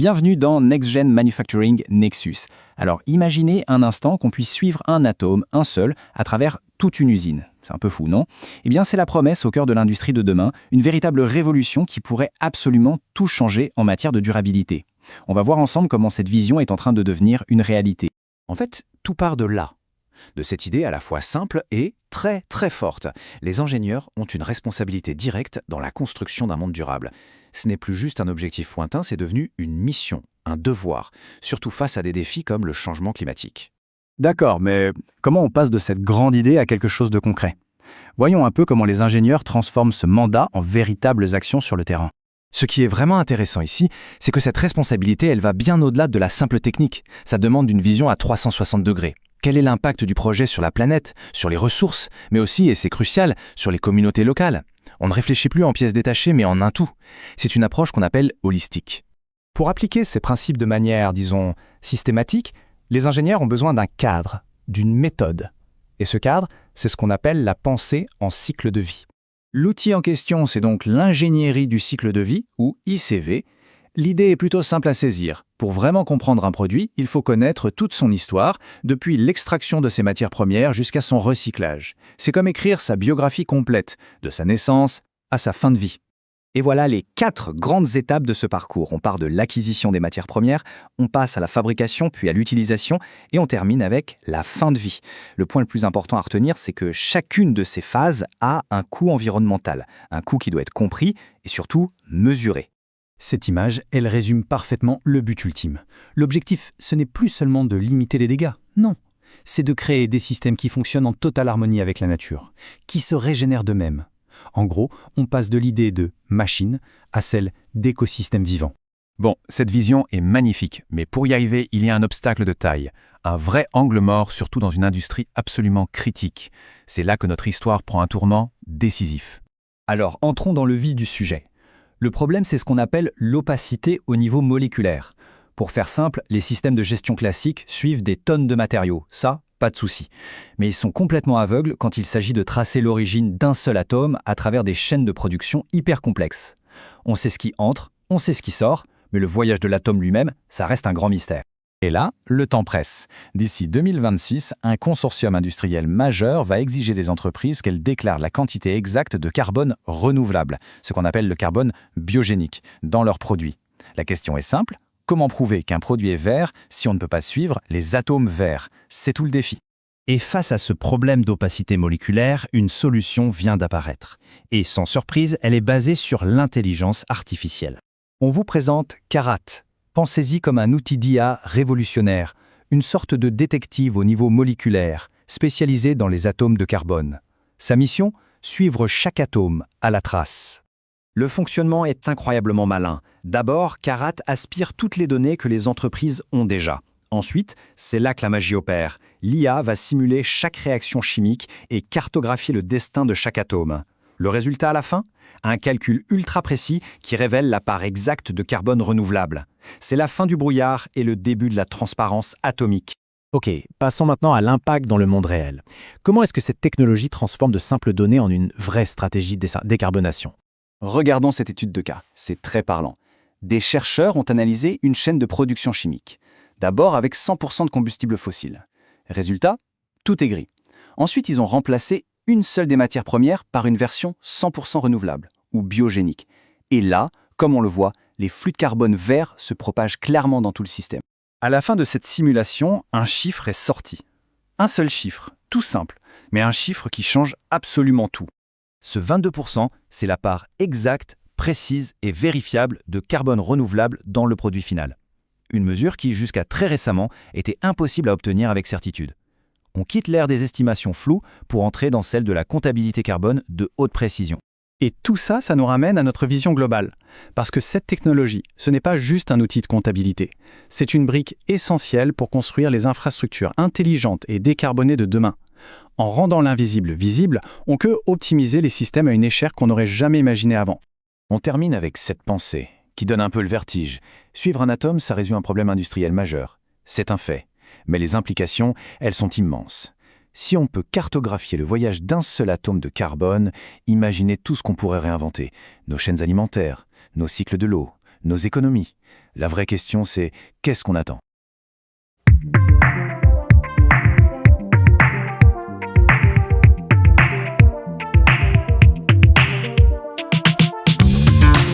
Bienvenue dans Next Gen Manufacturing Nexus. Alors imaginez un instant qu'on puisse suivre un atome, un seul, à travers toute une usine. C'est un peu fou, non? Eh bien c'est la promesse au cœur de l'industrie de demain, une véritable révolution qui pourrait absolument tout changer en matière de durabilité. On va voir ensemble comment cette vision est en train de devenir une réalité. En fait, tout part de là. De cette idée à la fois simple et très très forte. Les ingénieurs ont une responsabilité directe dans la construction d'un monde durable. Ce n'est plus juste un objectif lointain, c'est devenu une mission, un devoir, surtout face à des défis comme le changement climatique. D'accord, mais comment on passe de cette grande idée à quelque chose de concret? Voyons un peu comment les ingénieurs transforment ce mandat en véritables actions sur le terrain. Ce qui est vraiment intéressant ici, c'est que cette responsabilité, elle va bien au-delà de la simple technique. Ça demande une vision à 360 degrés. Quel est l'impact du projet sur la planète, sur les ressources, mais aussi, et c'est crucial, sur les communautés locales? On ne réfléchit plus en pièces détachées, mais en un tout. C'est une approche qu'on appelle holistique. Pour appliquer ces principes de manière, disons, systématique, les ingénieurs ont besoin d'un cadre, d'une méthode. Et ce cadre, c'est ce qu'on appelle la pensée en cycle de vie. L'outil en question, c'est donc l'ingénierie du cycle de vie, ou ICV. L'idée est plutôt simple à saisir. Pour vraiment comprendre un produit, il faut connaître toute son histoire, depuis l'extraction de ses matières premières jusqu'à son recyclage. C'est comme écrire sa biographie complète, de sa naissance à sa fin de vie. Et voilà les 4 grandes étapes de ce parcours. On part de l'acquisition des matières premières, on passe à la fabrication, puis à l'utilisation, et on termine avec la fin de vie. Le point le plus important à retenir, c'est que chacune de ces phases a un coût environnemental, un coût qui doit être compris et surtout mesuré. Cette image, elle résume parfaitement le but ultime. L'objectif, ce n'est plus seulement de limiter les dégâts, non. C'est de créer des systèmes qui fonctionnent en totale harmonie avec la nature, qui se régénèrent d'eux-mêmes. En gros, on passe de l'idée de machine à celle d'écosystème vivant. Bon, cette vision est magnifique, mais pour y arriver, il y a un obstacle de taille. Un vrai angle mort, surtout dans une industrie absolument critique. C'est là que notre histoire prend un tournant décisif. Alors, entrons dans le vif du sujet. Le problème, c'est ce qu'on appelle l'opacité au niveau moléculaire. Pour faire simple, les systèmes de gestion classiques suivent des tonnes de matériaux. Ça, pas de souci. Mais ils sont complètement aveugles quand il s'agit de tracer l'origine d'un seul atome à travers des chaînes de production hyper complexes. On sait ce qui entre, on sait ce qui sort, mais le voyage de l'atome lui-même, ça reste un grand mystère. Et là, le temps presse. D'ici 2026, un consortium industriel majeur va exiger des entreprises qu'elles déclarent la quantité exacte de carbone renouvelable, ce qu'on appelle le carbone biogénique, dans leurs produits. La question est simple, comment prouver qu'un produit est vert si on ne peut pas suivre les atomes verts? C'est tout le défi. Et face à ce problème d'opacité moléculaire, une solution vient d'apparaître. Et sans surprise, elle est basée sur l'intelligence artificielle. On vous présente Karat. Pensez-y comme un outil d'IA révolutionnaire, une sorte de détective au niveau moléculaire, spécialisé dans les atomes de carbone. Sa mission, suivre chaque atome à la trace. Le fonctionnement est incroyablement malin. D'abord, Karat aspire toutes les données que les entreprises ont déjà. Ensuite, c'est là que la magie opère. L'IA va simuler chaque réaction chimique et cartographier le destin de chaque atome. Le résultat à la fin? Un calcul ultra précis qui révèle la part exacte de carbone renouvelable. C'est la fin du brouillard et le début de la transparence atomique. Ok, passons maintenant à l'impact dans le monde réel. Comment est-ce que cette technologie transforme de simples données en une vraie stratégie de décarbonation? Regardons cette étude de cas, c'est très parlant. Des chercheurs ont analysé une chaîne de production chimique. D'abord avec 100% de combustible fossile. Résultat, tout est gris. Ensuite, ils ont remplacé une seule des matières premières par une version 100% renouvelable, ou biogénique. Et là, comme on le voit, les flux de carbone vert se propagent clairement dans tout le système. À la fin de cette simulation, un chiffre est sorti. Un seul chiffre, tout simple, mais un chiffre qui change absolument tout. Ce 22%, c'est la part exacte, précise et vérifiable de carbone renouvelable dans le produit final. Une mesure qui, jusqu'à très récemment, était impossible à obtenir avec certitude. On quitte l'ère des estimations floues pour entrer dans celle de la comptabilité carbone de haute précision. Et tout ça, ça nous ramène à notre vision globale. Parce que cette technologie, ce n'est pas juste un outil de comptabilité. C'est une brique essentielle pour construire les infrastructures intelligentes et décarbonées de demain. En rendant l'invisible visible, on peut optimiser les systèmes à une échelle qu'on n'aurait jamais imaginée avant. On termine avec cette pensée, qui donne un peu le vertige. Suivre un atome, ça résout un problème industriel majeur. C'est un fait. Mais les implications, elles sont immenses. Si on peut cartographier le voyage d'un seul atome de carbone, imaginez tout ce qu'on pourrait réinventer. Nos chaînes alimentaires, nos cycles de l'eau, nos économies. La vraie question, c'est qu'est-ce qu'on attend ?